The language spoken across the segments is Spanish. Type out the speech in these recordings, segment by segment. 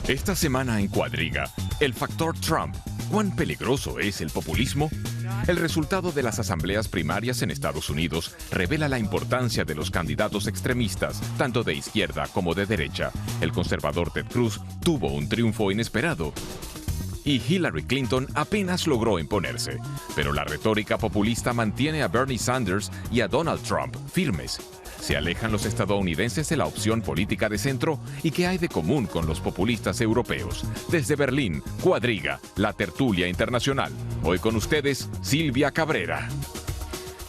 Esta semana en Cuadriga, el factor Trump. ¿Cuán peligroso es el populismo? El resultado de las asambleas primarias en Estados Unidos revela la importancia de los candidatos extremistas, tanto de izquierda como de derecha. El conservador Ted Cruz tuvo un triunfo inesperado y Hillary Clinton apenas logró imponerse. Pero la retórica populista mantiene a Bernie Sanders y a Donald Trump firmes. ¿Se alejan los estadounidenses de la opción política de centro? ¿Y qué hay de común con los populistas europeos? Desde Berlín, Cuadriga, la tertulia internacional. Hoy con ustedes, Silvia Cabrera.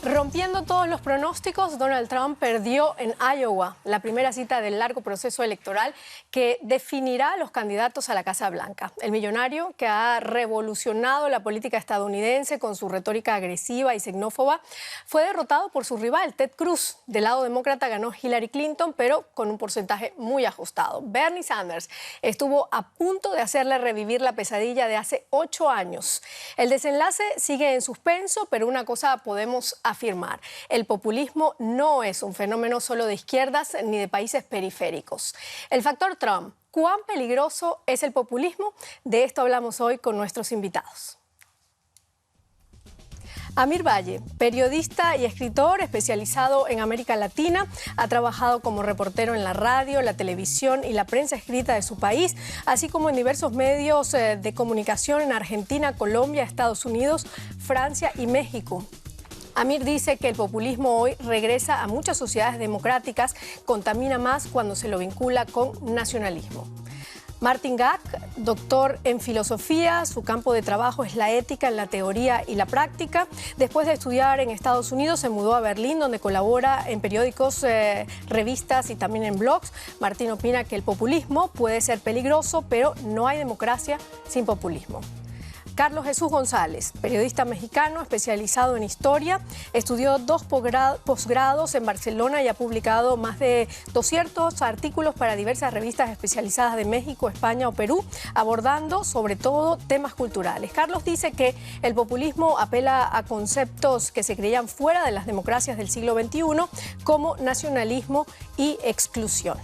Rompiendo todos los pronósticos, Donald Trump perdió en Iowa, la primera cita del largo proceso electoral que definirá a los candidatos a la Casa Blanca. El millonario, que ha revolucionado la política estadounidense con su retórica agresiva y xenófoba, fue derrotado por su rival, Ted Cruz. Del lado demócrata ganó Hillary Clinton, pero con un porcentaje muy ajustado. Bernie Sanders estuvo a punto de hacerle revivir la pesadilla de hace 8 años. El desenlace sigue en suspenso, pero una cosa podemos afirmar: el populismo no es un fenómeno solo de izquierdas ni de países periféricos. El factor Trump, ¿cuán peligroso es el populismo? De esto hablamos hoy con nuestros invitados. Amir Valle, periodista y escritor especializado en América Latina, ha trabajado como reportero en la radio, la televisión y la prensa escrita de su país, así como en diversos medios de comunicación en Argentina, Colombia, Estados Unidos, Francia y México. Amir dice que el populismo hoy regresa a muchas sociedades democráticas, contamina más cuando se lo vincula con nacionalismo. Martin Gack, doctor en filosofía, su campo de trabajo es la ética, la teoría y la práctica. Después de estudiar en Estados Unidos, se mudó a Berlín, donde colabora en periódicos, revistas y también en blogs. Martin opina que el populismo puede ser peligroso, pero no hay democracia sin populismo. Carlos Jesús González, periodista mexicano especializado en historia, estudió 2 posgrados en Barcelona y ha publicado más de 200 artículos para diversas revistas especializadas de México, España o Perú, abordando sobre todo temas culturales. Carlos dice que el populismo apela a conceptos que se creían fuera de las democracias del siglo XXI, como nacionalismo y exclusión.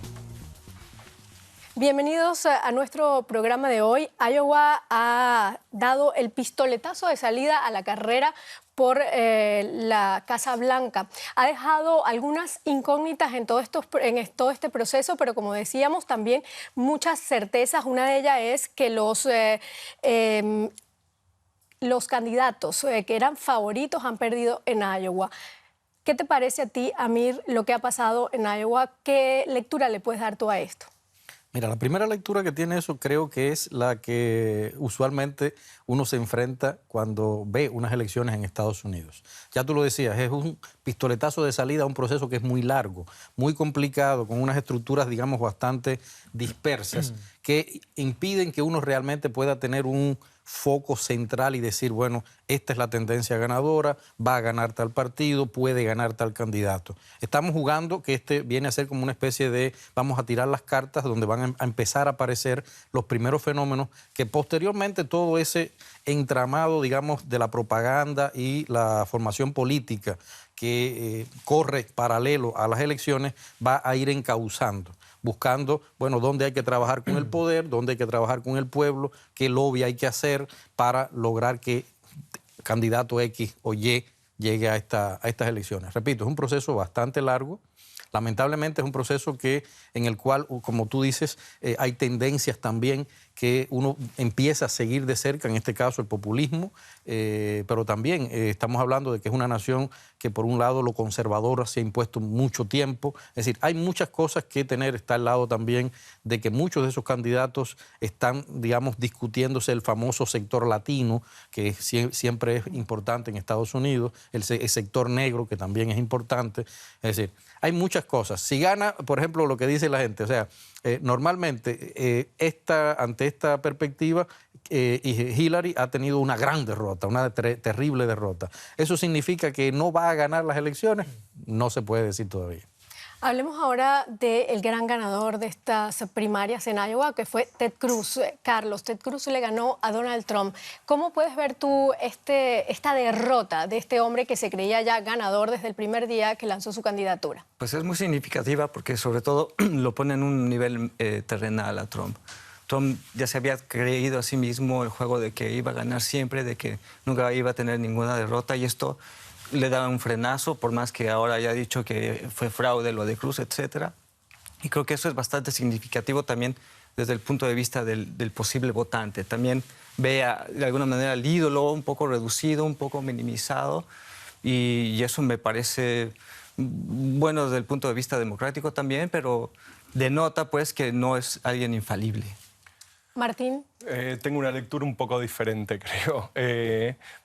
Bienvenidos a nuestro programa de hoy. Iowa ha dado el pistoletazo de salida a la carrera por la Casa Blanca. Ha dejado algunas incógnitas en todo este proceso, pero como decíamos, también muchas certezas. Una de ellas es que los candidatos que eran favoritos han perdido en Iowa. ¿Qué te parece a ti, Amir, lo que ha pasado en Iowa? ¿Qué lectura le puedes dar tú a esto? Mira, la primera lectura que tiene eso creo que es la que usualmente uno se enfrenta cuando ve unas elecciones en Estados Unidos. Ya tú lo decías, es un pistoletazo de salida a un proceso que es muy largo, muy complicado, con unas estructuras, digamos, bastante dispersas, que impiden que uno realmente pueda tener un foco central y decir, bueno, esta es la tendencia ganadora, va a ganar tal partido, puede ganar tal candidato. Estamos jugando que viene a ser como una especie de, vamos a tirar las cartas donde van a empezar a aparecer los primeros fenómenos que posteriormente todo ese entramado, digamos, de la propaganda y la formación política que corre paralelo a las elecciones va a ir encauzando, buscando, bueno, dónde hay que trabajar con el poder, dónde hay que trabajar con el pueblo, qué lobby hay que hacer para lograr que candidato X o Y llegue a estas elecciones. Repito, es un proceso bastante largo. Lamentablemente es un proceso en el cual, como tú dices, hay tendencias también que uno empieza a seguir de cerca, en este caso el populismo, pero también estamos hablando de que es una nación que por un lado lo conservador se ha impuesto mucho tiempo. Es decir, hay muchas cosas que tener. Está al lado también de que muchos de esos candidatos están, digamos, discutiéndose el famoso sector latino, que siempre es importante en Estados Unidos, el sector negro, que también es importante. Es decir, hay muchas cosas. Si gana, por ejemplo, lo que dice la gente, o sea, normalmente ante esta perspectiva, Hillary ha tenido una gran derrota, una terrible derrota. ¿Eso significa que no va a ganar las elecciones? No se puede decir todavía. Hablemos ahora del gran ganador de estas primarias en Iowa, que fue Ted Cruz. Carlos, Ted Cruz le ganó a Donald Trump. ¿Cómo puedes ver tú esta derrota de este hombre que se creía ya ganador desde el primer día que lanzó su candidatura? Pues es muy significativa porque sobre todo lo pone en un nivel terrenal a Trump. Trump ya se había creído a sí mismo el juego de que iba a ganar siempre, de que nunca iba a tener ninguna derrota, y esto le daba un frenazo, por más que ahora haya dicho que fue fraude lo de Cruz, etc. Y creo que eso es bastante significativo también desde el punto de vista del posible votante. También ve de alguna manera al ídolo un poco reducido, un poco minimizado, y eso me parece bueno desde el punto de vista democrático también, pero denota pues que no es alguien infalible. Martín. Tengo una lectura un poco diferente, creo.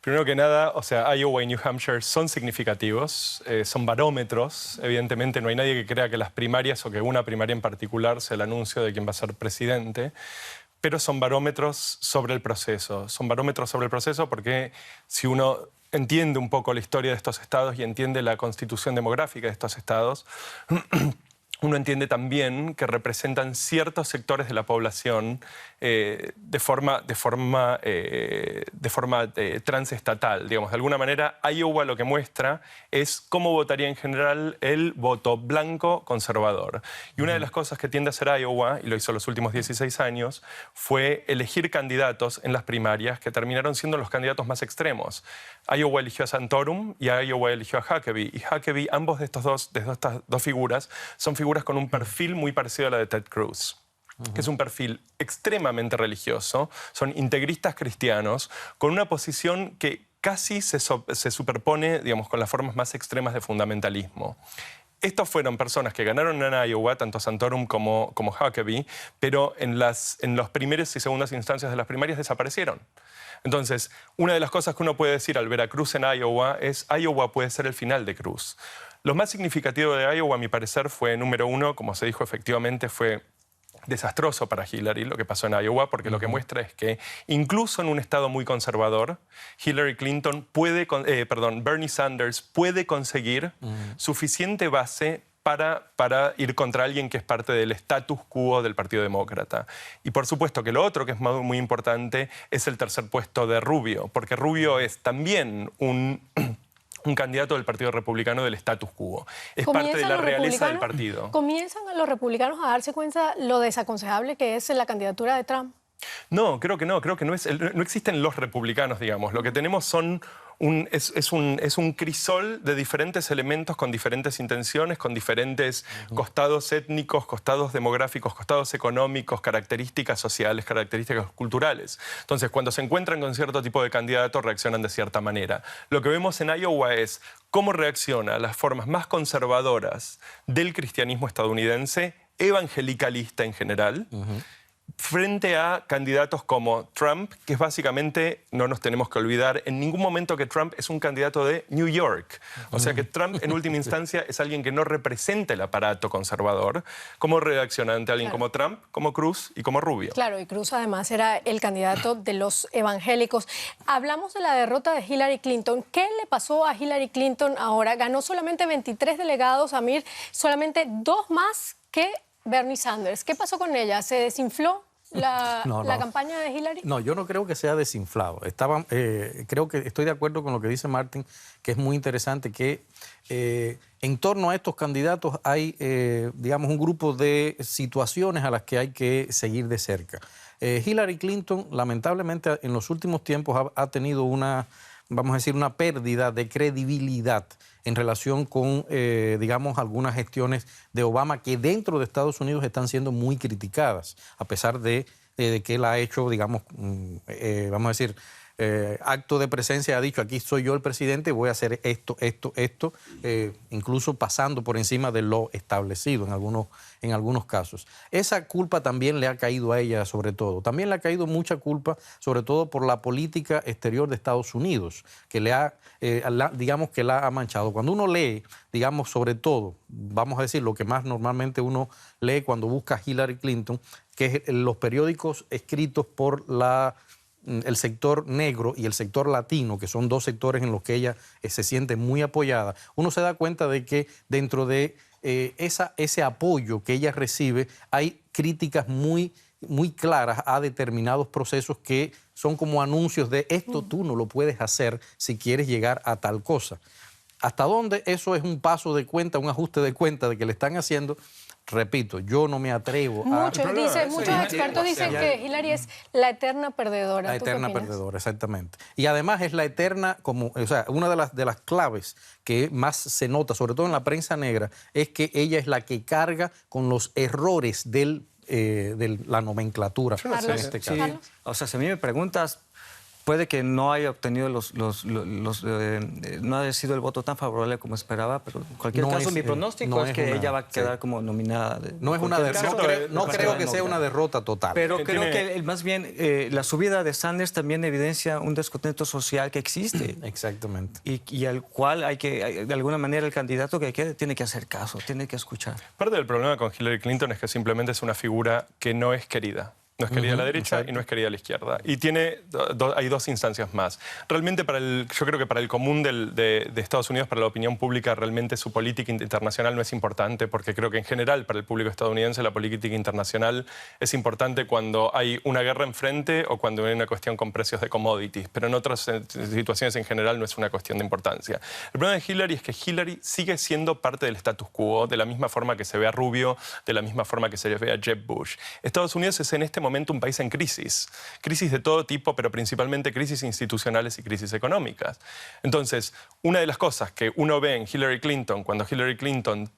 Primero que nada, o sea, Iowa y New Hampshire son significativos, son barómetros. Evidentemente no hay nadie que crea que las primarias o que una primaria en particular sea el anuncio de quién va a ser presidente, pero son barómetros sobre el proceso. Son barómetros sobre el proceso porque si uno entiende un poco la historia de estos estados y entiende la constitución demográfica de estos estados, uno entiende también que representan ciertos sectores de la población de forma transestatal. Digamos, de alguna manera, Iowa lo que muestra es cómo votaría en general el voto blanco conservador. Y una de las cosas que tiende a hacer Iowa, y lo hizo los últimos 16 años, fue elegir candidatos en las primarias que terminaron siendo los candidatos más extremos. Iowa eligió a Santorum y Iowa eligió a Huckabee. Y Huckabee, ambos de estas dos figuras, son figuras con un perfil muy parecido a la de Ted Cruz, que es un perfil extremadamente religioso, son integristas cristianos, con una posición que casi se superpone, digamos, con las formas más extremas de fundamentalismo. Estos fueron personas que ganaron en Iowa, tanto Santorum como Huckabee, pero en los primeros y segundas instancias de las primarias desaparecieron. Entonces, una de las cosas que uno puede decir al ver a Cruz en Iowa es Iowa puede ser el final de Cruz. Lo más significativo de Iowa, a mi parecer, fue, número uno, como se dijo, efectivamente fue desastroso para Hillary lo que pasó en Iowa, porque lo que muestra es que incluso en un estado muy conservador, Bernie Sanders puede conseguir suficiente base para ir contra alguien que es parte del status quo del Partido Demócrata. Y por supuesto que lo otro que es muy importante es el tercer puesto de Rubio, porque Rubio es también un candidato del Partido Republicano del status quo. Es parte de la realeza del partido. ¿Comienzan los republicanos a darse cuenta lo desaconsejable que es la candidatura de Trump? No, creo que no existen los republicanos, digamos. Lo que tenemos son es un crisol de diferentes elementos con diferentes intenciones, con diferentes costados étnicos, costados demográficos, costados económicos, características sociales, características culturales. Entonces, cuando se encuentran con cierto tipo de candidatos, reaccionan de cierta manera. Lo que vemos en Iowa es cómo reacciona a las formas más conservadoras del cristianismo estadounidense, evangelicalista en general, frente a candidatos como Trump, que es básicamente, no nos tenemos que olvidar en ningún momento que Trump es un candidato de New York. O sea que Trump, en última instancia, es alguien que no representa el aparato conservador. ¿Cómo reacciona ante alguien como Trump, como Cruz y como Rubio? Claro, y Cruz además era el candidato de los evangélicos. Hablamos de la derrota de Hillary Clinton. ¿Qué le pasó a Hillary Clinton ahora? Ganó solamente 23 delegados, Amir, solamente 2 más que Bernie Sanders. ¿Qué pasó con ella? ¿Se desinfló la campaña de Hillary? No, yo no creo que sea desinflado. Creo que estoy de acuerdo con lo que dice Martin, que es muy interesante que en torno a estos candidatos hay, digamos, un grupo de situaciones a las que hay que seguir de cerca. Hillary Clinton, lamentablemente, en los últimos tiempos ha tenido vamos a decir, una pérdida de credibilidad en relación con, digamos, algunas gestiones de Obama que dentro de Estados Unidos están siendo muy criticadas, a pesar de que él ha hecho, digamos, vamos a decir, acto de presencia, ha dicho, aquí soy yo el presidente, voy a hacer esto, incluso pasando por encima de lo establecido en algunos casos. Esa culpa también le ha caído a ella, sobre todo. También le ha caído mucha culpa, sobre todo por la política exterior de Estados Unidos, que digamos que la ha manchado. Cuando uno lee, digamos, sobre todo, vamos a decir, lo que más normalmente uno lee cuando busca a Hillary Clinton, que es los periódicos escritos por el sector negro y el sector latino, que son dos sectores en los que ella se siente muy apoyada, uno se da cuenta de que dentro de ese apoyo que ella recibe hay críticas muy claras a determinados procesos que son como anuncios de esto tú no lo puedes hacer si quieres llegar a tal cosa. ¿Hasta dónde eso es un paso de cuenta, un ajuste de cuenta de que le están haciendo? repito, yo no me atrevo Muchos a... muchos expertos dicen que Hillary es la eterna perdedora. La eterna perdedora, exactamente. Y además es la eterna, o sea, una de las claves que más se nota, sobre todo en la prensa negra, es que ella es la que carga con los errores de la nomenclatura. Carlos, en este caso. Sí, o sea, si a mí me preguntas, puede que no haya obtenido no haya sido el voto tan favorable como esperaba, pero en cualquier caso mi pronóstico es que ella va a quedar como nominada. No es una derrota, no creo que sea una derrota total. Pero creo que más bien la subida de Sanders también evidencia un descontento social que existe. Exactamente. Y al cual hay que, de alguna manera, el candidato que quede tiene que hacer caso, tiene que escuchar. Parte del problema con Hillary Clinton es que simplemente es una figura que no es querida. No es querida a la derecha y no es querida a la izquierda. Y hay dos instancias más. Realmente, yo creo que para el común de Estados Unidos, para la opinión pública, realmente su política internacional no es importante, porque creo que en general para el público estadounidense la política internacional es importante cuando hay una guerra enfrente o cuando hay una cuestión con precios de commodities. Pero en otras situaciones en general no es una cuestión de importancia. El problema de Hillary es que Hillary sigue siendo parte del status quo, de la misma forma que se ve a Rubio, de la misma forma que se ve a Jeb Bush. Estados Unidos es en este momento un país en crisis de todo tipo, pero principalmente crisis institucionales y crisis económicas. Entonces, una de las cosas que uno ve en Hillary Clinton, cuando Hillary Clinton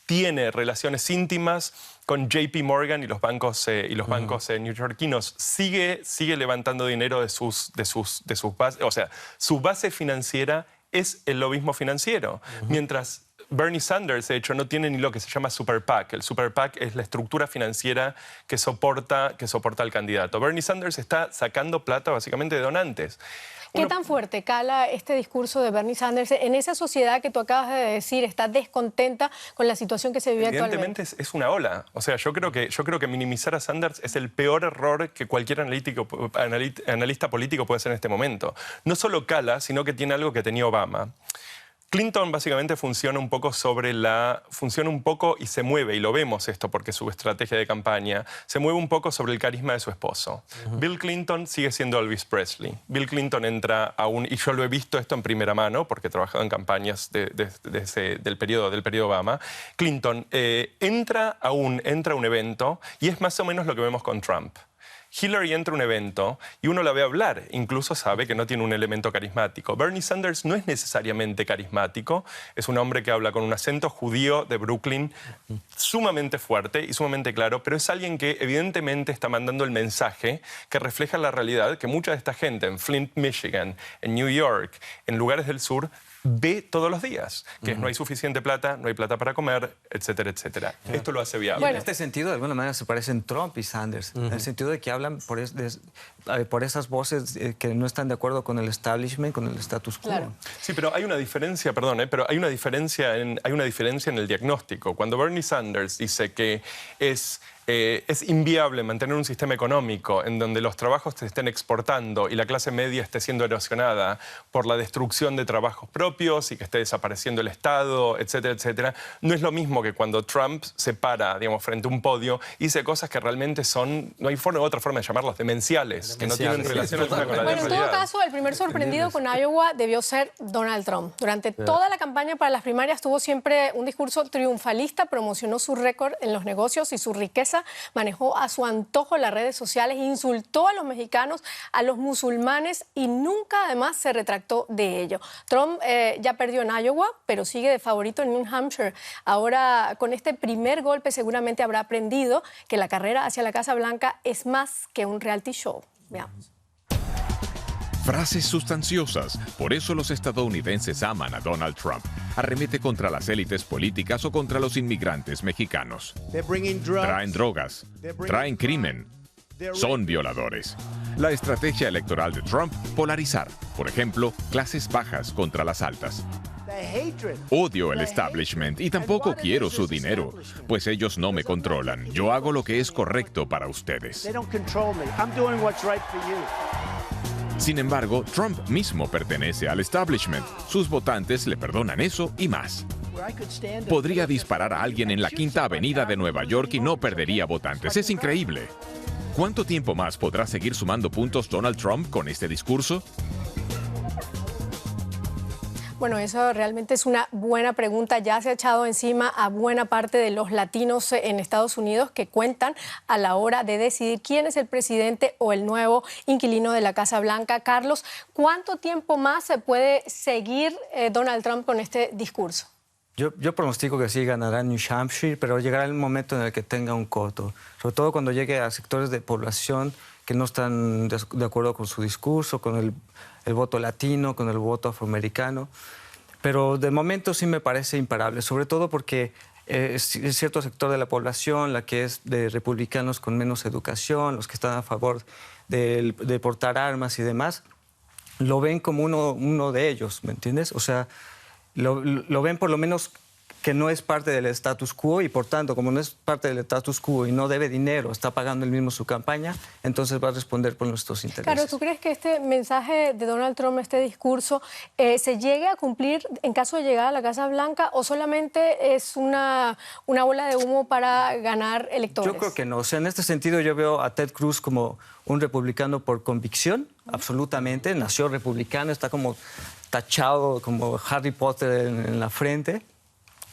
tiene relaciones íntimas con JP Morgan y los bancos neoyorquinos, sigue levantando dinero de sus bases, o sea, su base financiera es el lobismo financiero, mientras Bernie Sanders, de hecho, no tiene ni lo que se llama Super PAC. El Super PAC es la estructura financiera que soporta al candidato. Bernie Sanders está sacando plata básicamente de donantes. ¿Qué tan fuerte cala este discurso de Bernie Sanders en esa sociedad que tú acabas de decir está descontenta con la situación que se vive actualmente? Evidentemente es una ola. O sea, yo creo que minimizar a Sanders es el peor error que cualquier analista político puede hacer en este momento. No solo cala, sino que tiene algo que tenía Obama. Clinton básicamente funciona un poco y se mueve, y lo vemos esto porque su estrategia de campaña se mueve un poco sobre el carisma de su esposo. Bill Clinton sigue siendo Elvis Presley. Bill Clinton entra y yo lo he visto esto en primera mano porque he trabajado en campañas del periodo Obama. Clinton entra a un evento y es más o menos lo que vemos con Trump. Hillary entra a un evento y uno la ve hablar, incluso sabe que no tiene un elemento carismático. Bernie Sanders no es necesariamente carismático, es un hombre que habla con un acento judío de Brooklyn sumamente fuerte y sumamente claro, pero es alguien que evidentemente está mandando el mensaje que refleja la realidad que mucha de esta gente en Flint, Michigan, en New York, en lugares del sur, ve todos los días, que no hay suficiente plata, no hay plata para comer, etcétera, etcétera. Esto lo hace viable. Bueno, en este sentido, de alguna manera, se parecen Trump y Sanders, en el sentido de que hablan por esas voces que no están de acuerdo con el establishment, con el status quo. Claro. Sí, pero hay una diferencia, pero hay una diferencia en el diagnóstico. Cuando Bernie Sanders dice que es inviable mantener un sistema económico en donde los trabajos se estén exportando y la clase media esté siendo erosionada por la destrucción de trabajos propios y que esté desapareciendo el Estado, etcétera, etcétera, no es lo mismo que cuando Trump se para, digamos, frente a un podio y dice cosas que realmente no hay otra forma de llamarlas, demenciales, que no tienen relación alguna con la realidad. Bueno, en todo caso, el primer sorprendido con Iowa debió ser Donald Trump. Durante toda la campaña para las primarias tuvo siempre un discurso triunfalista, promocionó su récord en los negocios y su riqueza, manejó a su antojo las redes sociales, insultó a los mexicanos, a los musulmanes y nunca además se retractó de ello. Trump ya perdió en Iowa, pero sigue de favorito en New Hampshire. Ahora, con este primer golpe seguramente habrá aprendido que la carrera hacia la Casa Blanca es más que un reality show. Veamos. Frases sustanciosas. Por eso los estadounidenses aman a Donald Trump. Arremete contra las élites políticas o contra los inmigrantes mexicanos. Traen drogas. Traen crimen. Son violadores. La estrategia electoral de Trump, polarizar. Por ejemplo, clases bajas contra las altas. Odio el establishment y tampoco quiero su dinero, pues ellos no me controlan. Yo hago lo que es correcto para ustedes. Sin embargo, Trump mismo pertenece al establishment. Sus votantes le perdonan eso y más. Podría disparar a alguien en la Quinta Avenida de Nueva York y no perdería votantes. Es increíble. ¿Cuánto tiempo más podrá seguir sumando puntos Donald Trump con este discurso? Bueno, eso realmente es una buena pregunta. Ya se ha echado encima a buena parte de los latinos en Estados Unidos que cuentan a la hora de decidir quién es el presidente o el nuevo inquilino de la Casa Blanca. Carlos, ¿cuánto tiempo más se puede seguir Donald Trump con este discurso? Yo pronostico que sí ganará New Hampshire, pero llegará el momento en el que tenga un coto, sobre todo cuando llegue a sectores de población que no están de acuerdo con su discurso, con el voto latino, con el voto afroamericano. Pero de momento sí me parece imparable, sobre todo porque es cierto sector de la población, la que es de republicanos con menos educación, los que están a favor de portar armas y demás, lo ven como uno de ellos, ¿me entiendes? O sea, lo ven por lo menos que no es parte del status quo y por tanto, como no es parte del status quo y no debe dinero, está pagando él mismo su campaña, entonces va a responder por nuestros intereses. Claro, ¿tú crees que este mensaje de Donald Trump, este discurso, se llegue a cumplir en caso de llegar a la Casa Blanca o solamente es una bola de humo para ganar electores? Yo creo que no. O sea, en este sentido yo veo a Ted Cruz como un republicano por convicción, absolutamente. Nació republicano, está como tachado como Harry Potter en la frente.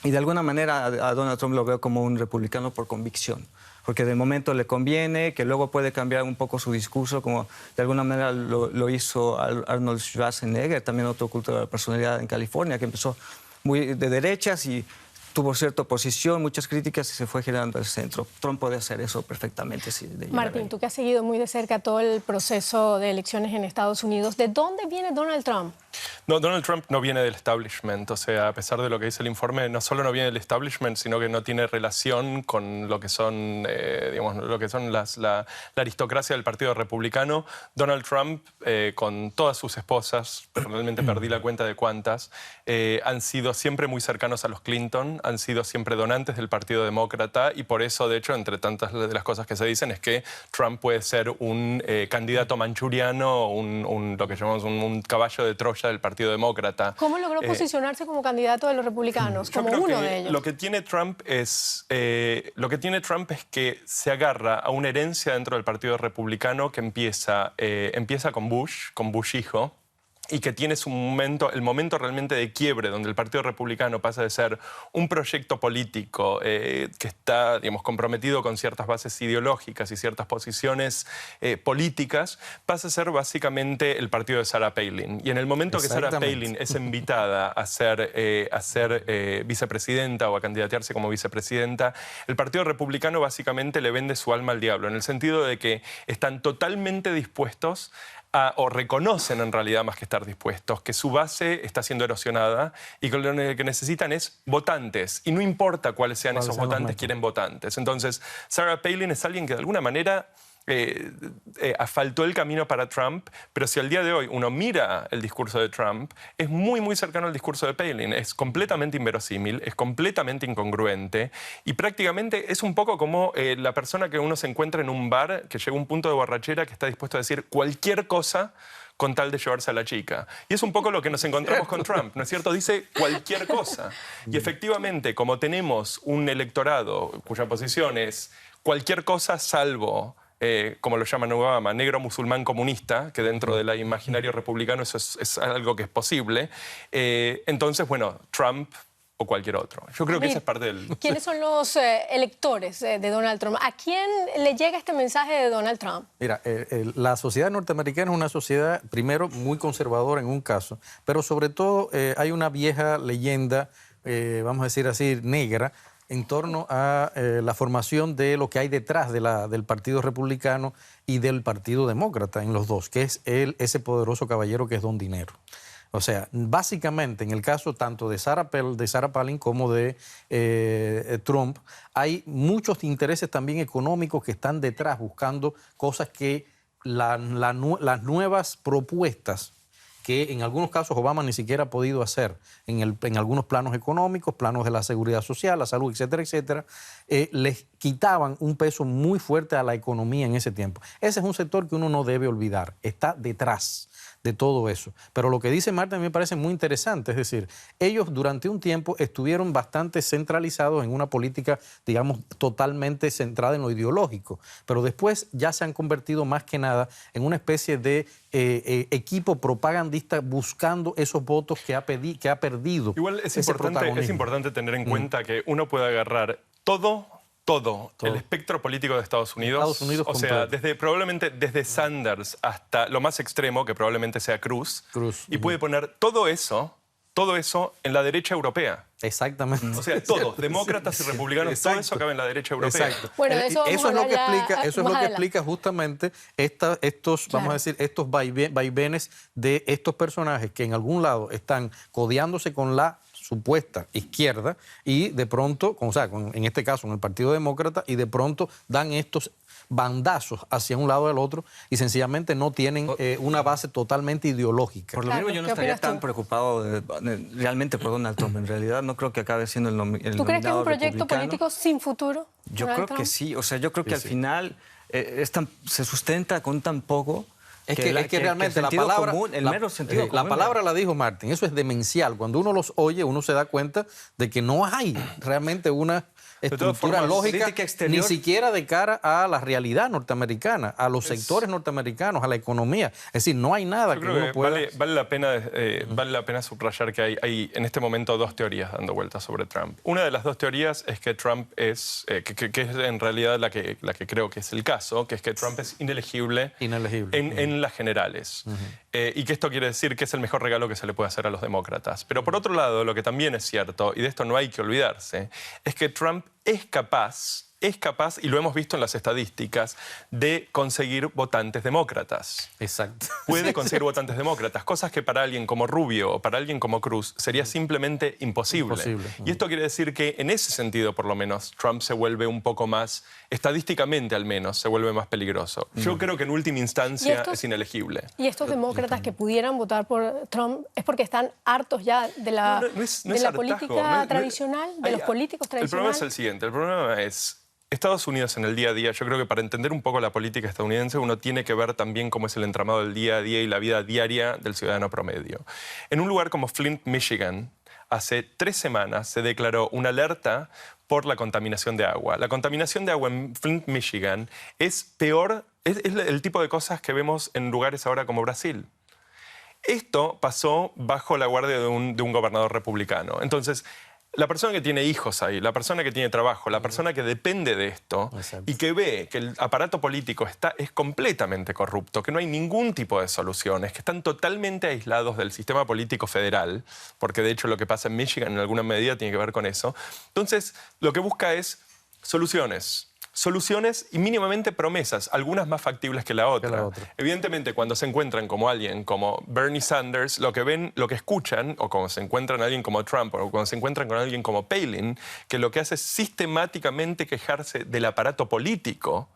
Y de alguna manera a Donald Trump lo veo como un republicano por convicción, porque de momento le conviene, que luego puede cambiar un poco su discurso, como de alguna manera lo hizo Arnold Schwarzenegger, también otro culto de la personalidad en California, que empezó muy de derechas y tuvo cierta oposición, muchas críticas y se fue girando al centro. Trump puede hacer eso perfectamente. Sí, Martín, tú que has seguido muy de cerca todo el proceso de elecciones en Estados Unidos, ¿de dónde viene Donald Trump? No, Donald Trump no viene del establishment, o sea, a pesar de lo que dice el informe, no solo no viene del establishment, sino que no tiene relación con lo que son, digamos, lo que son la aristocracia del Partido Republicano. Donald Trump, con todas sus esposas, realmente perdí la cuenta de cuántas, han sido siempre muy cercanos a los Clinton, han sido siempre donantes del Partido Demócrata y por eso, de hecho, entre tantas de las cosas que se dicen es que Trump puede ser un candidato manchuriano, lo que llamamos un caballo de Troya del Partido Demócrata. ¿Cómo logró posicionarse como candidato de los republicanos, como uno de ellos? Lo que tiene Trump es que se agarra a una herencia dentro del Partido Republicano que empieza con Bush hijo, y que tiene el momento realmente de quiebre, donde el Partido Republicano pasa de ser un proyecto político que está, digamos, comprometido con ciertas bases ideológicas y ciertas posiciones políticas, pasa a ser básicamente el partido de Sarah Palin. Y en el momento que Sarah Palin es invitada a ser vicepresidenta o a candidatearse como vicepresidenta, el Partido Republicano básicamente le vende su alma al diablo, en el sentido de que están totalmente dispuestos o reconocen en realidad, más que estar dispuestos, que su base está siendo erosionada y que lo que necesitan es votantes. Y no importa cuáles sean esos votantes, quieren votantes. Entonces, Sarah Palin es alguien que de alguna manera asfaltó el camino para Trump, pero si al día de hoy uno mira el discurso de Trump, es muy, muy cercano al discurso de Palin. Es completamente inverosímil, es completamente incongruente y prácticamente es un poco como la persona que uno se encuentra en un bar que llega a un punto de borrachera que está dispuesto a decir cualquier cosa con tal de llevarse a la chica. Y es un poco lo que nos encontramos con Trump, ¿no es cierto? Dice cualquier cosa. Y efectivamente, como tenemos un electorado cuya posición es cualquier cosa salvo como lo llaman Obama, negro musulmán comunista, que dentro del imaginario republicano eso es algo que es posible. Entonces, bueno, Trump o cualquier otro. Yo creo que esa es parte del... ¿Quiénes son los electores de Donald Trump? ¿A quién le llega este mensaje de Donald Trump? Mira, la sociedad norteamericana es una sociedad, primero, muy conservadora en un caso, pero sobre todo hay una vieja leyenda, vamos a decir así, negra, en torno a la formación de lo que hay detrás del Partido Republicano y del Partido Demócrata en los dos, que es ese poderoso caballero que es Don Dinero. O sea, básicamente en el caso tanto de Sarah Palin como de Trump, hay muchos intereses también económicos que están detrás buscando cosas que las nuevas propuestas que en algunos casos Obama ni siquiera ha podido hacer en algunos planos económicos, planos de la seguridad social, la salud, etcétera, etcétera, les quitaban un peso muy fuerte a la economía en ese tiempo. Ese es un sector que uno no debe olvidar, está detrás de todo eso. Pero lo que dice Marta a mí me parece muy interesante, es decir, ellos durante un tiempo estuvieron bastante centralizados en una política, digamos, totalmente centrada en lo ideológico, pero después ya se han convertido más que nada en una especie de equipo propagandista buscando esos votos que ha perdido. Igual es importante tener en cuenta que uno puede agarrar todo el espectro político de Estados Unidos o sea, probablemente desde Sanders hasta lo más extremo, que probablemente sea Cruz. Y puede poner todo eso en la derecha europea. Exactamente. O sea, todo, demócratas y republicanos, todo eso acaba en la derecha europea. Exacto. Bueno, eso es lo que explica justamente estos, vamos a decir, estos vaivenes de estos personajes que en algún lado están codeándose con la supuesta izquierda y de pronto, en este caso en el Partido Demócrata, y de pronto dan estos bandazos hacia un lado del otro y sencillamente no tienen una base totalmente ideológica. Por lo mismo yo no estaría tan preocupado realmente por Donald Trump. En realidad no creo que acabe siendo el nominado. ¿Tú crees que es un proyecto político sin futuro? Yo creo que sí. O sea, yo creo que al final se sustenta con tan poco. Es que realmente la palabra, la palabra la dijo Martin, eso es demencial. Cuando uno los oye, uno se da cuenta de que no hay realmente una estructura lógica, ni siquiera de cara a la realidad norteamericana, a los sectores norteamericanos, a la economía. Es decir, no hay nada que uno pueda... Vale la pena subrayar que hay en este momento dos teorías dando vueltas sobre Trump. Una de las dos teorías es que Trump es, que es en realidad la que creo que es el caso, que es que Trump es inelegible. En las generales. Y que esto quiere decir que es el mejor regalo que se le puede hacer a los demócratas. Pero por otro lado, lo que también es cierto, y de esto no hay que olvidarse, es que Trump es capaz, y lo hemos visto en las estadísticas, de conseguir votantes demócratas. Exacto. Puede conseguir votantes demócratas, cosas que para alguien como Rubio o para alguien como Cruz sería simplemente imposible. Y esto quiere decir que en ese sentido, por lo menos, Trump se vuelve un poco más, estadísticamente al menos, se vuelve más peligroso. Yo creo que en última instancia es inelegible. ¿Y estos demócratas que pudieran votar por Trump es porque están hartos ya de la política tradicional, de los políticos tradicionales? El problema es el siguiente, el problema es... Estados Unidos en el día a día, yo creo que para entender un poco la política estadounidense uno tiene que ver también cómo es el entramado del día a día y la vida diaria del ciudadano promedio. En un lugar como Flint, Michigan, hace 3 semanas se declaró una alerta por la contaminación de agua. La contaminación de agua en Flint, Michigan es peor, es el tipo de cosas que vemos en lugares ahora como Brasil. Esto pasó bajo la guardia de un gobernador republicano. Entonces, la persona que tiene hijos ahí, la persona que tiene trabajo, la persona que depende de esto y que ve que el aparato político es completamente corrupto, que no hay ningún tipo de soluciones, que están totalmente aislados del sistema político federal, porque de hecho lo que pasa en Michigan en alguna medida tiene que ver con eso. Entonces, lo que busca es soluciones y mínimamente promesas, algunas más factibles que la otra. Evidentemente, cuando se encuentran como alguien como Bernie Sanders, lo que escuchan, o cuando se encuentran a alguien como Trump, o cuando se encuentran con alguien como Palin, que lo que hace es sistemáticamente quejarse del aparato político.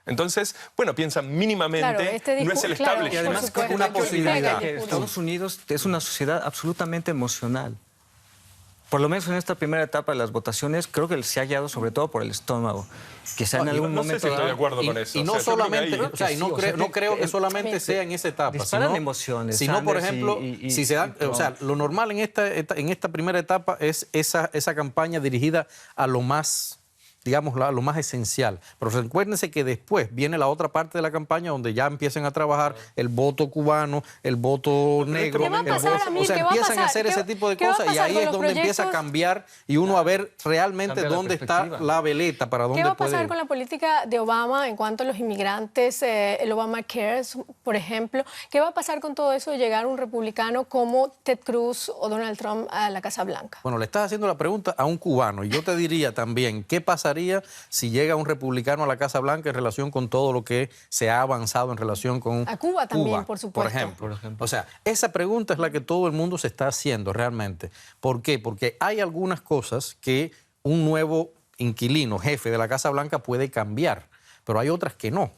Entonces, bueno, piensan mínimamente, no es el establishment. Y además que una posibilidad. Estados Unidos es una sociedad absolutamente emocional. Por lo menos en esta primera etapa de las votaciones, creo que se ha guiado sobre todo por el estómago. Quizá en algún momento... No sé si estoy de acuerdo con eso. Y no solamente, no creo que solamente sea en esa etapa. Disparan emociones. Sino, por ejemplo, si se da, lo normal en esta primera etapa es esa campaña dirigida a lo más, digamos, lo más esencial. Pero recuérdense que después viene la otra parte de la campaña donde ya empiezan a trabajar el voto cubano, el voto negro. Empiezan a hacer ese tipo de cosas y ahí es donde empieza a cambiar y uno a ver realmente dónde está la veleta, para dónde puede ir. ¿Qué va a pasar con la política de Obama en cuanto a los inmigrantes, el Obamacare, por ejemplo? ¿Qué va a pasar con todo eso de llegar un republicano como Ted Cruz o Donald Trump a la Casa Blanca? Bueno, le estás haciendo la pregunta a un cubano y yo te diría también, ¿qué pasaría si llega un republicano a la Casa Blanca en relación con todo lo que se ha avanzado en relación con a Cuba también, por supuesto. Por ejemplo. O sea, esa pregunta es la que todo el mundo se está haciendo realmente. ¿Por qué? Porque hay algunas cosas que un nuevo inquilino, jefe de la Casa Blanca puede cambiar, pero hay otras que no.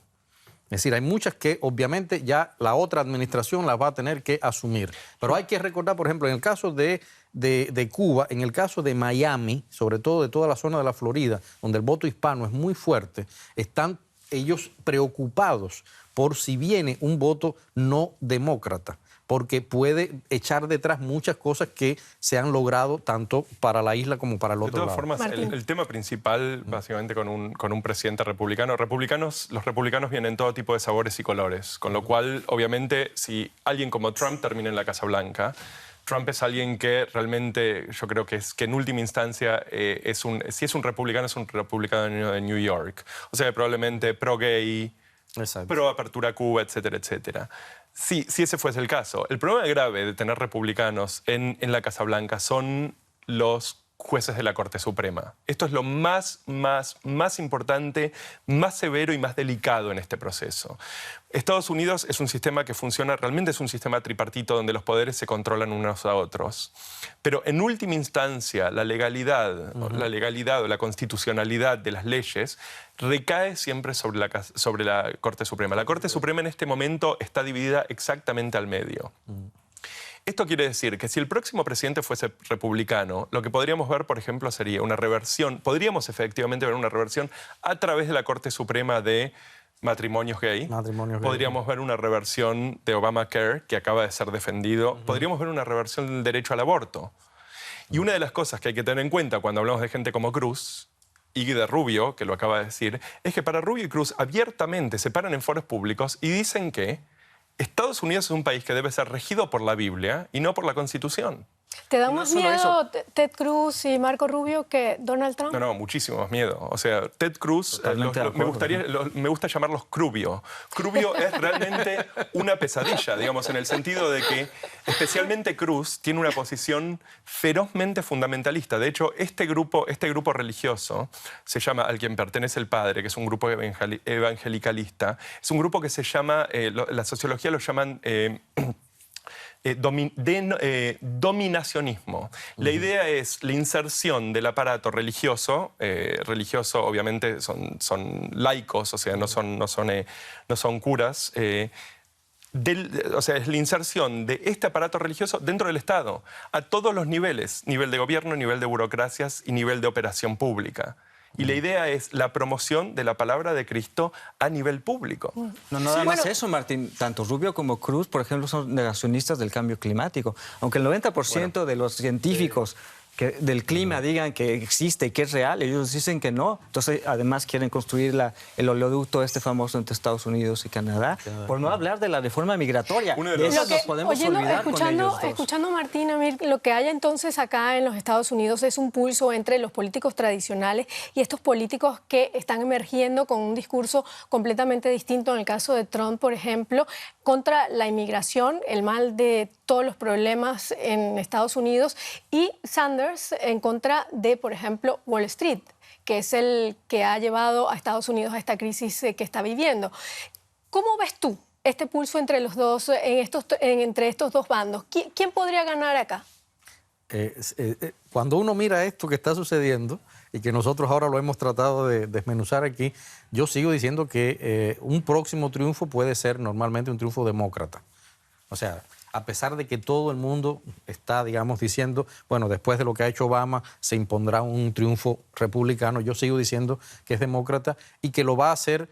Es decir, hay muchas que obviamente ya la otra administración las va a tener que asumir. Pero hay que recordar, por ejemplo, en el caso de Cuba, en el caso de Miami, sobre todo de toda la zona de la Florida, donde el voto hispano es muy fuerte, están ellos preocupados por si viene un voto no demócrata, porque puede echar detrás muchas cosas que se han logrado tanto para la isla como para el otro lado. De todas formas, el tema principal, básicamente con un presidente republicano, los republicanos vienen en todo tipo de sabores y colores, con lo cual, obviamente, si alguien como Trump termina en la Casa Blanca, Trump es alguien que realmente, yo creo que en última instancia, si es un republicano de New York. O sea, probablemente pro-gay, pro-apertura a Cuba, etcétera, etcétera. Sí, si ese fuese el caso. El problema grave de tener republicanos en la Casa Blanca son los jueces de la Corte Suprema. Esto es lo más importante, más severo y más delicado en este proceso. Estados Unidos es un sistema que funciona, realmente es un sistema tripartito donde los poderes se controlan unos a otros. Pero en última instancia, la legalidad o la constitucionalidad de las leyes recae siempre sobre la Corte Suprema. La Corte Suprema en este momento está dividida exactamente al medio. Esto quiere decir que si el próximo presidente fuese republicano, lo que podríamos ver, por ejemplo, sería una reversión, podríamos efectivamente ver una reversión a través de la Corte Suprema de matrimonios gay. Podríamos ver una reversión de Obamacare, que acaba de ser defendido. Podríamos ver una reversión del derecho al aborto. Y una de las cosas que hay que tener en cuenta cuando hablamos de gente como Cruz y de Rubio, que lo acaba de decir, es que para Rubio y Cruz abiertamente se paran en foros públicos y dicen que Estados Unidos es un país que debe ser regido por la Biblia y no por la Constitución. ¿Te da más miedo Ted Cruz y Marco Rubio que Donald Trump? No, muchísimo más miedo. O sea, Ted Cruz, me gusta llamarlos Crubio. Crubio es realmente una pesadilla, digamos, en el sentido de que especialmente Cruz tiene una posición ferozmente fundamentalista. De hecho, este grupo religioso se llama, al quien pertenece el padre, que es un grupo evangelicalista, es un grupo que se llama, la sociología lo llaman dominacionismo. La idea es la inserción del aparato religioso, obviamente son laicos, o sea, no son curas, o sea, es la inserción de este aparato religioso dentro del Estado, a todos los niveles, nivel de gobierno, nivel de burocracias y nivel de operación pública. Y la idea es la promoción de la palabra de Cristo a nivel público. No, nada más eso, Martín. Tanto Rubio como Cruz, por ejemplo, son negacionistas del cambio climático. Aunque el 90% de los científicos del clima digan que existe y que es real, ellos dicen que no. Entonces, además, quieren construir el oleoducto famoso entre Estados Unidos y Canadá. Por no hablar de la reforma migratoria. De esas nos podemos olvidar con ellos dos. Escuchando a Martín, Amir, lo que hay entonces acá en los Estados Unidos es un pulso entre los políticos tradicionales y estos políticos que están emergiendo con un discurso completamente distinto. En el caso de Trump, por ejemplo, contra la inmigración, el mal de todos los problemas en Estados Unidos, y Sanders en contra de, por ejemplo, Wall Street, que es el que ha llevado a Estados Unidos a esta crisis que está viviendo. ¿Cómo ves tú este pulso entre los dos, entre estos dos bandos? ¿Quién podría ganar acá? Cuando uno mira esto que está sucediendo y que nosotros ahora lo hemos tratado de desmenuzar aquí, yo sigo diciendo que un próximo triunfo puede ser normalmente un triunfo demócrata. O sea, a pesar de que todo el mundo está, digamos, diciendo, bueno, después de lo que ha hecho Obama se impondrá un triunfo republicano, yo sigo diciendo que es demócrata y que lo va a hacer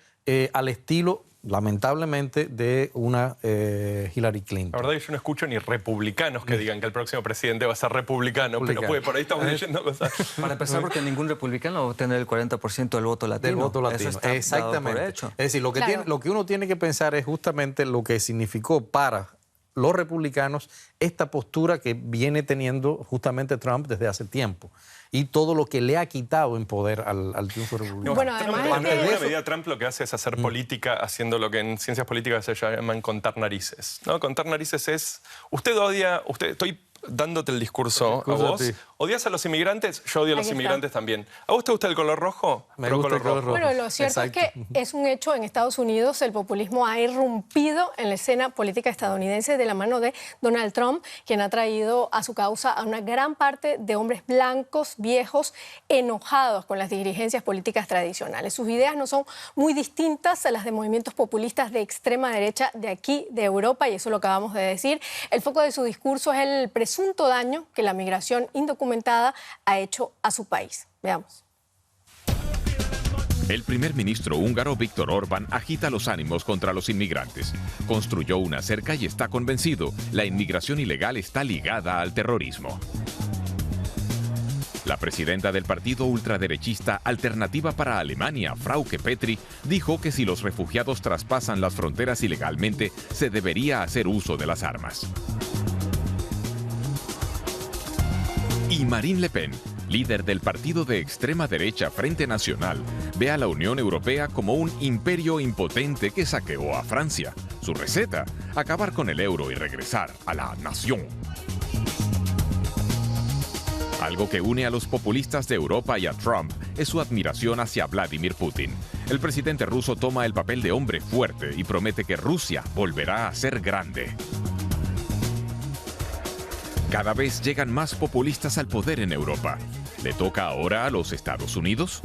al estilo, lamentablemente, de una Hillary Clinton. La verdad es que yo no escucho ni republicanos que digan que el próximo presidente va a ser republicano, pero por ahí estamos leyendo cosas. Para empezar, porque ningún republicano va a obtener el 40% del voto latino. Del voto latino, eso está exactamente. Dado por hecho. Es decir, lo que uno tiene que pensar es justamente lo que significó para los republicanos esta postura que viene teniendo justamente Trump desde hace tiempo y todo lo que le ha quitado en poder al triunfo republicano. Bueno, además en alguna medida Trump lo que hace es hacer política haciendo lo que en ciencias políticas se llaman contar narices, ¿no? Contar narices es, estoy dándote el discurso a vos. ¿Odias a los inmigrantes? Yo odio a los inmigrantes también. ¿A vos te gusta el color rojo? Me gusta el color rojo. Bueno, lo cierto es que es un hecho en Estados Unidos. El populismo ha irrumpido en la escena política estadounidense de la mano de Donald Trump, quien ha traído a su causa a una gran parte de hombres blancos viejos enojados con las dirigencias políticas tradicionales. Sus ideas no son muy distintas a las de movimientos populistas de extrema derecha de aquí, de Europa, y eso lo acabamos de decir. El foco de su discurso es el presunto daño que la migración indocumentada ha hecho a su país. Veamos. El primer ministro húngaro Viktor Orbán agita los ánimos contra los inmigrantes. Construyó una cerca y está convencido, la inmigración ilegal está ligada al terrorismo. La presidenta del partido ultraderechista Alternativa para Alemania, Frauke Petry, dijo que si los refugiados traspasan las fronteras ilegalmente, se debería hacer uso de las armas. Y Marine Le Pen, líder del partido de extrema derecha Frente Nacional, ve a la Unión Europea como un imperio impotente que saqueó a Francia. Su receta, acabar con el euro y regresar a la nación. Algo que une a los populistas de Europa y a Trump es su admiración hacia Vladimir Putin. El presidente ruso toma el papel de hombre fuerte y promete que Rusia volverá a ser grande. Cada vez llegan más populistas al poder en Europa. ¿Le toca ahora a los Estados Unidos?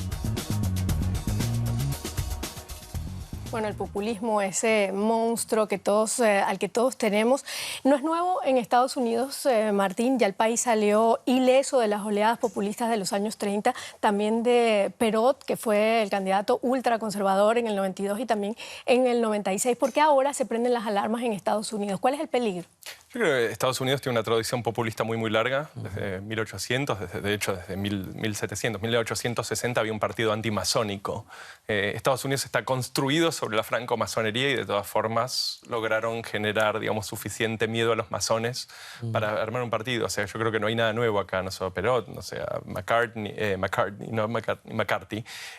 Bueno, el populismo, ese monstruo que al que todos tenemos, no es nuevo en Estados Unidos, Martín. Ya el país salió ileso de las oleadas populistas de los años 30, también de Perot, que fue el candidato ultraconservador en el 92 y también en el 96. ¿Por qué ahora se prenden las alarmas en Estados Unidos? ¿Cuál es el peligro? Yo creo que Estados Unidos tiene una tradición populista muy larga, desde 1800, de hecho desde 1700, 1860 había un partido antimasónico. Estados Unidos está construido sobre la francomasonería y de todas formas lograron generar, digamos, suficiente miedo a los masones para armar un partido. O sea, yo creo que no hay nada nuevo acá, no solo Perot, no sé, McCarthy.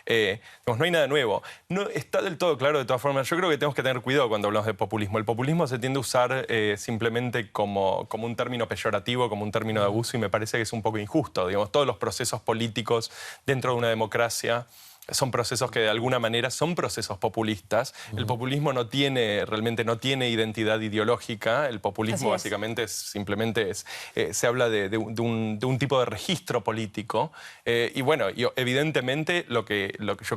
Digamos, no hay nada nuevo. No está del todo claro de todas formas. Yo creo que tenemos que tener cuidado cuando hablamos de populismo. El populismo se tiende a usar simplemente como un término peyorativo, como un término de abuso, y me parece que es un poco injusto. Digamos, todos los procesos políticos dentro de una democracia son procesos que de alguna manera son procesos populistas. El populismo realmente no tiene identidad ideológica. El populismo básicamente se habla de un tipo de registro político. Y bueno, evidentemente yo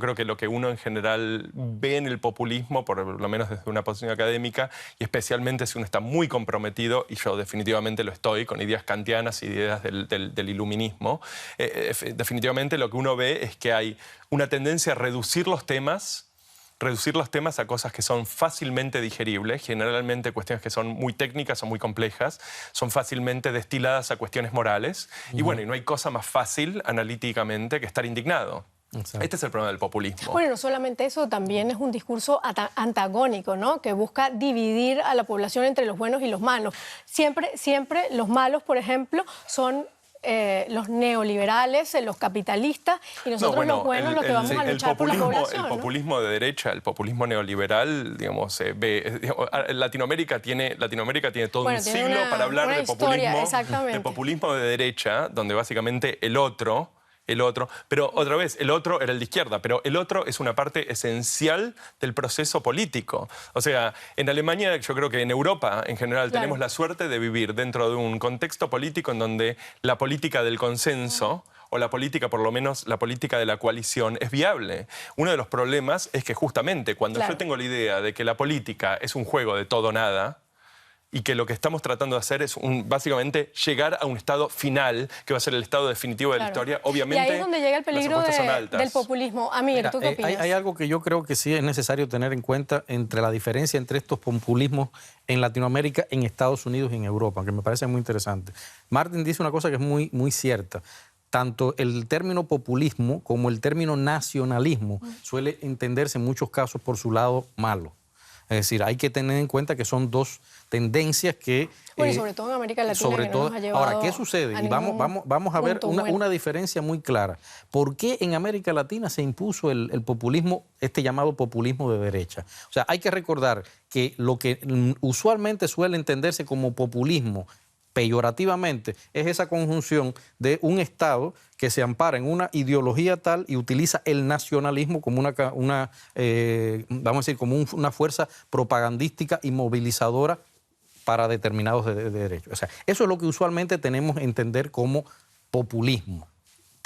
creo que lo que uno en general ve en el populismo, por lo menos desde una posición académica, y especialmente si uno está muy comprometido, y yo definitivamente lo estoy, con ideas kantianas, ideas del iluminismo, definitivamente lo que uno ve es que hay una tendencia a reducir los temas a cosas que son fácilmente digeribles, generalmente cuestiones que son muy técnicas o muy complejas, son fácilmente destiladas a cuestiones morales, y bueno, y no hay cosa más fácil analíticamente que estar indignado. Exacto. Este es el problema del populismo. Bueno, no solamente eso, también es un discurso antagónico, ¿no? Que busca dividir a la población entre los buenos y los malos. Siempre los malos, por ejemplo, son los neoliberales, los capitalistas, y nosotros los buenos los que vamos a luchar por la población. El populismo de derecha, el populismo neoliberal, digamos, Latinoamérica tiene todo un siglo para hablar de populismo de derecha, donde básicamente el otro, pero otra vez, el otro era el de izquierda, pero el otro es una parte esencial del proceso político. O sea, en Alemania, yo creo que en Europa en general tenemos la suerte de vivir dentro de un contexto político en donde la política del consenso, o la política, por lo menos la política de la coalición, es viable. Uno de los problemas es que justamente cuando yo tengo la idea de que la política es un juego de todo o nada, y que lo que estamos tratando de hacer es básicamente llegar a un estado final, que va a ser el estado definitivo de la historia. Obviamente, y ahí es donde llega el peligro del populismo. Amir, ¿tú qué opinas? Hay algo que yo creo que sí es necesario tener en cuenta entre la diferencia entre estos populismos en Latinoamérica, en Estados Unidos y en Europa, que me parece muy interesante. Martin dice una cosa que es muy, muy cierta. Tanto el término populismo como el término nacionalismo suele entenderse en muchos casos por su lado malo. Es decir, hay que tener en cuenta que son dos tendencias que... Bueno, y sobre todo en América Latina, que no nos ha llevado. Ahora, ¿qué sucede? Y vamos a ver una diferencia muy clara. ¿Por qué en América Latina se impuso el populismo, este llamado populismo de derecha? O sea, hay que recordar que lo que usualmente suele entenderse como populismo peyorativamente, es esa conjunción de un Estado que se ampara en una ideología tal y utiliza el nacionalismo como vamos a decir, como una fuerza propagandística y movilizadora para determinados derechos. O sea, eso es lo que usualmente tenemos que entender como populismo.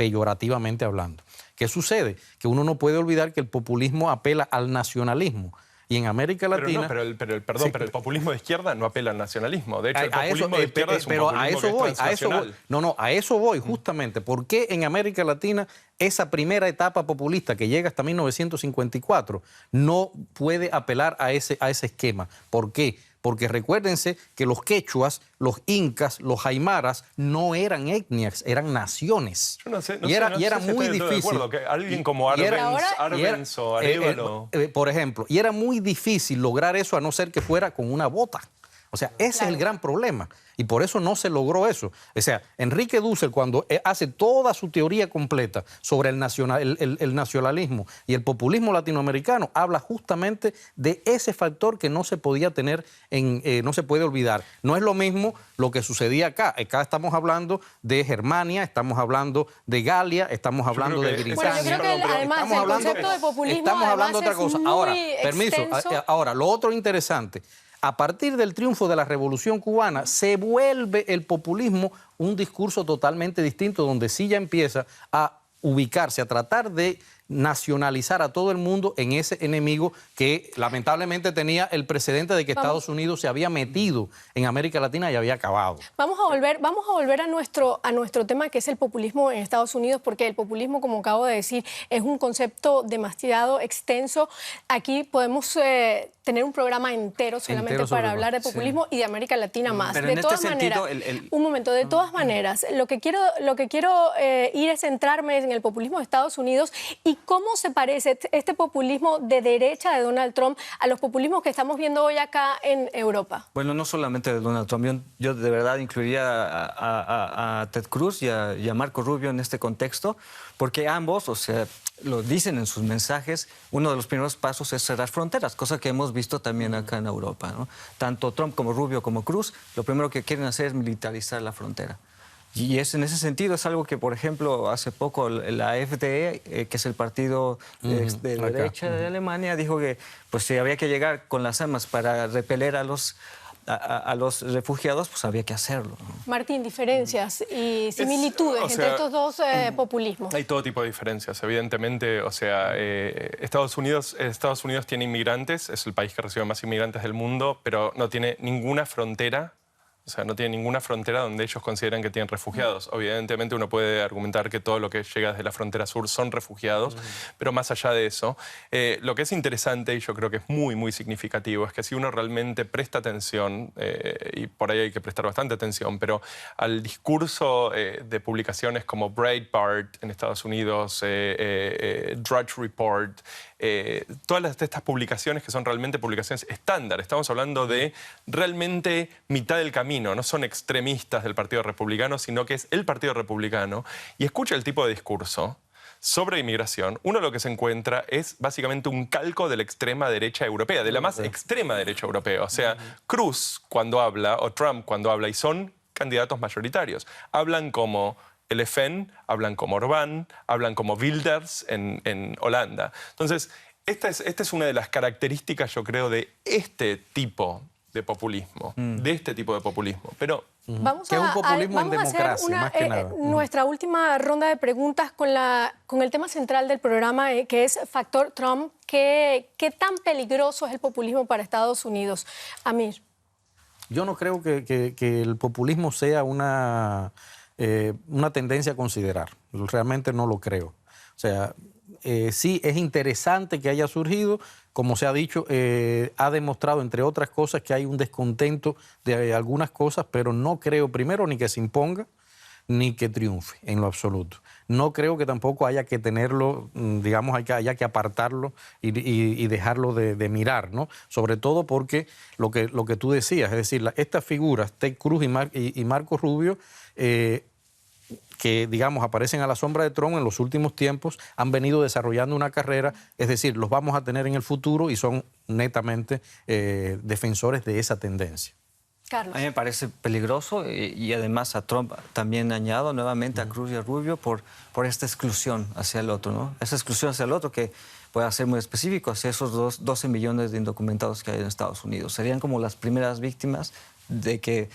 peyorativamente hablando. ¿Qué sucede? Que uno no puede olvidar que el populismo apela al nacionalismo. Y en América Latina... Pero el populismo de izquierda no apela al nacionalismo. De hecho, el populismo de izquierda es un populismo que es transnacional. A eso voy justamente. ¿Por qué en América Latina esa primera etapa populista que llega hasta 1954 no puede apelar a ese esquema? ¿Por qué? Porque recuérdense que los quechuas, los incas, los aymaras no eran etnias, eran naciones. Yo no sé, y era muy difícil. Que alguien como Arbenz o Arévalo... por ejemplo, y era muy difícil lograr eso a no ser que fuera con una bota. O sea, ese es el gran problema. Y por eso no se logró eso. O sea, Enrique Dussel, cuando hace toda su teoría completa sobre el nacionalismo y el populismo latinoamericano, habla justamente de ese factor que no se podía tener, no se puede olvidar. No es lo mismo lo que sucedía acá. Acá estamos hablando de Germania, estamos hablando de Galia, estamos hablando de Britania. Bueno, yo creo que además el concepto de populismo estamos hablando de otra cosa. Ahora, permiso. Ahora, lo otro interesante. A partir del triunfo de la Revolución Cubana, se vuelve el populismo un discurso totalmente distinto, donde sí ya empieza a ubicarse, a tratar de nacionalizar a todo el mundo en ese enemigo que lamentablemente tenía el precedente de que Estados Unidos se había metido en América Latina y había acabado. Vamos a volver a nuestro tema, que es el populismo en Estados Unidos, porque el populismo, como acabo de decir, es un concepto demasiado extenso. Aquí podemos tener un programa entero solamente para hablar de populismo y de América Latina más. Pero de en todas este maneras, sentido, un momento, de todas maneras, lo que quiero ir es centrarme en el populismo de Estados Unidos y cómo se parece este populismo de derecha de Donald Trump a los populismos que estamos viendo hoy acá en Europa. Bueno, no solamente de Donald Trump, yo de verdad incluiría a Ted Cruz y a Marco Rubio en este contexto, porque ambos, o sea, lo dicen en sus mensajes, uno de los primeros pasos es cerrar fronteras, cosa que hemos visto también acá en Europa, ¿no? Tanto Trump como Rubio como Cruz, lo primero que quieren hacer es militarizar la frontera. Y en ese sentido es algo que, por ejemplo, hace poco la AfD, que es el partido de derecha de Alemania, dijo que pues, si había que llegar con las armas para repeler a los refugiados, pues había que hacerlo, ¿no? Martín, diferencias y similitudes entre estos dos populismos. Hay todo tipo de diferencias, evidentemente. O sea, Estados Unidos tiene inmigrantes, es el país que recibe más inmigrantes del mundo, pero no tiene ninguna frontera. O sea, no tiene ninguna frontera donde ellos consideran que tienen refugiados. Evidentemente uno puede argumentar que todo lo que llega desde la frontera sur son refugiados, pero más allá de eso, lo que es interesante y yo creo que es muy, muy significativo es que si uno realmente presta atención, y por ahí hay que prestar bastante atención, pero al discurso de publicaciones como Breitbart en Estados Unidos, Drudge Report, todas estas publicaciones que son realmente publicaciones estándar, estamos hablando de realmente mitad del camino, no son extremistas del Partido Republicano, sino que es el Partido Republicano, y escucha el tipo de discurso sobre inmigración, uno lo que se encuentra es básicamente un calco de la extrema derecha europea, de la más extrema derecha europea. O sea, Cruz cuando habla, o Trump cuando habla, y son candidatos mayoritarios, hablan como Le Pen, hablan como Orbán, hablan como Wilders en Holanda. Entonces, esta es una de las características, yo creo, de este tipo de populismo, Pero Vamos que es un populismo en democracia, más que nada. Nuestra última ronda de preguntas con el tema central del programa, que es Factor Trump. ¿Qué tan peligroso es el populismo para Estados Unidos? Amir. Yo no creo que el populismo sea una tendencia a considerar. Realmente no lo creo. O sea, sí es interesante que haya surgido, como se ha dicho, ha demostrado, entre otras cosas, que hay un descontento de algunas cosas, pero no creo, primero, ni que se imponga, ni que triunfe, en lo absoluto. No creo que tampoco haya que tenerlo, digamos, haya que apartarlo y dejarlo de mirar, ¿no? Sobre todo porque lo que tú decías, es decir, estas figuras, Ted Cruz y Marco Rubio, que, digamos, aparecen a la sombra de Trump en los últimos tiempos, han venido desarrollando una carrera, es decir, los vamos a tener en el futuro y son netamente defensores de esa tendencia. Carlos. A mí me parece peligroso y además a Trump también añado nuevamente a Cruz y a Rubio por esta exclusión hacia el otro, ¿no? Esa exclusión hacia el otro que pueda ser muy específico, hacia esos 12 millones de indocumentados que hay en Estados Unidos. Serían como las primeras víctimas de que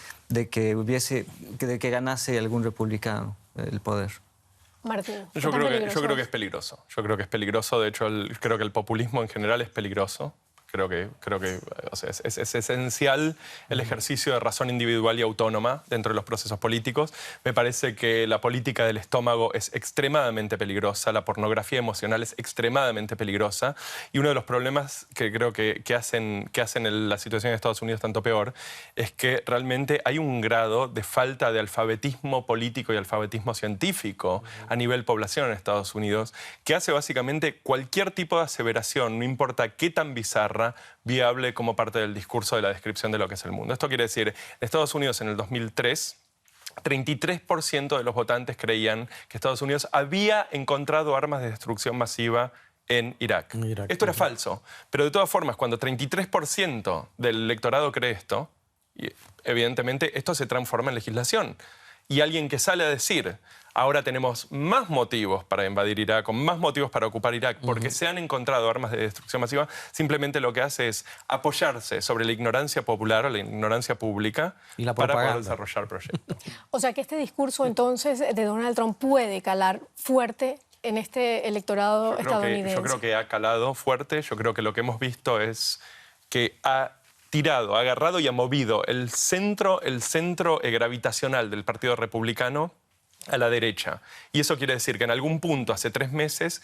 ganase algún republicano el poder. Martín. Yo creo que es peligroso. Yo creo que es peligroso. De hecho, creo que el populismo en general es peligroso. Creo que o sea, es esencial el ejercicio de razón individual y autónoma dentro de los procesos políticos. Me parece que la política del estómago es extremadamente peligrosa, la pornografía emocional es extremadamente peligrosa, y uno de los problemas que creo que hacen la situación en Estados Unidos tanto peor es que realmente hay un grado de falta de alfabetismo político y alfabetismo científico a nivel población en Estados Unidos, que hace básicamente cualquier tipo de aseveración, no importa qué tan bizarra, viable como parte del discurso de la descripción de lo que es el mundo. Esto quiere decir, en Estados Unidos en el 2003, 33% de los votantes creían que Estados Unidos había encontrado armas de destrucción masiva en Irak. Esto era falso, pero de todas formas, cuando 33% del electorado cree esto, evidentemente esto se transforma en legislación. Y alguien que sale a decir, ahora tenemos más motivos para invadir Irak, o más motivos para ocupar Irak, porque se han encontrado armas de destrucción masiva, simplemente lo que hace es apoyarse sobre la ignorancia popular o la ignorancia pública y la para poder desarrollar proyectos. O sea que este discurso entonces de Donald Trump puede calar fuerte en este electorado estadounidense. Yo creo que ha calado fuerte. Yo creo que lo que hemos visto es que ha tirado, ha agarrado y ha movido el centro gravitacional del Partido Republicano a la derecha. Y eso quiere decir que en algún punto, hace 3 meses,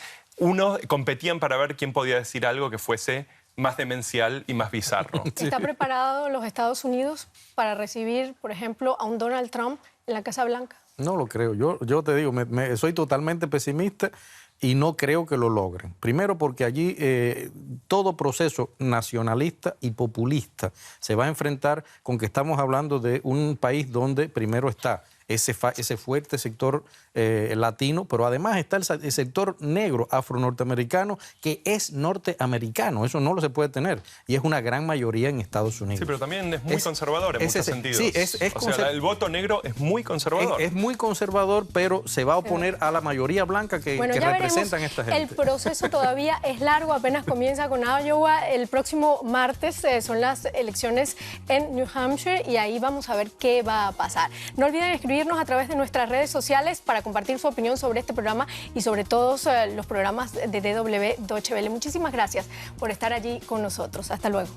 competían para ver quién podía decir algo que fuese más demencial y más bizarro. ¿Está preparado los Estados Unidos para recibir, por ejemplo, a un Donald Trump en la Casa Blanca? No lo creo. Yo te digo, soy totalmente pesimista y no creo que lo logren. Primero porque allí todo proceso nacionalista y populista se va a enfrentar con que estamos hablando de un país donde primero está ese fuerte sector latino, pero además está el sector negro afro-norteamericano que es norteamericano. Eso no lo se puede tener y es una gran mayoría en Estados Unidos. Sí, pero también es muy conservador en muchos sentidos. Sí, o sea, el voto negro es muy conservador. Es muy conservador, pero se va a oponer a la mayoría blanca que representan esta gente. El proceso todavía es largo, apenas comienza con Iowa. El próximo martes son las elecciones en New Hampshire y ahí vamos a ver qué va a pasar. No olviden escribirnos a través de nuestras redes sociales para compartir su opinión sobre este programa y sobre todos los programas de DW Deutsche Welle. Muchísimas gracias por estar allí con nosotros. Hasta luego.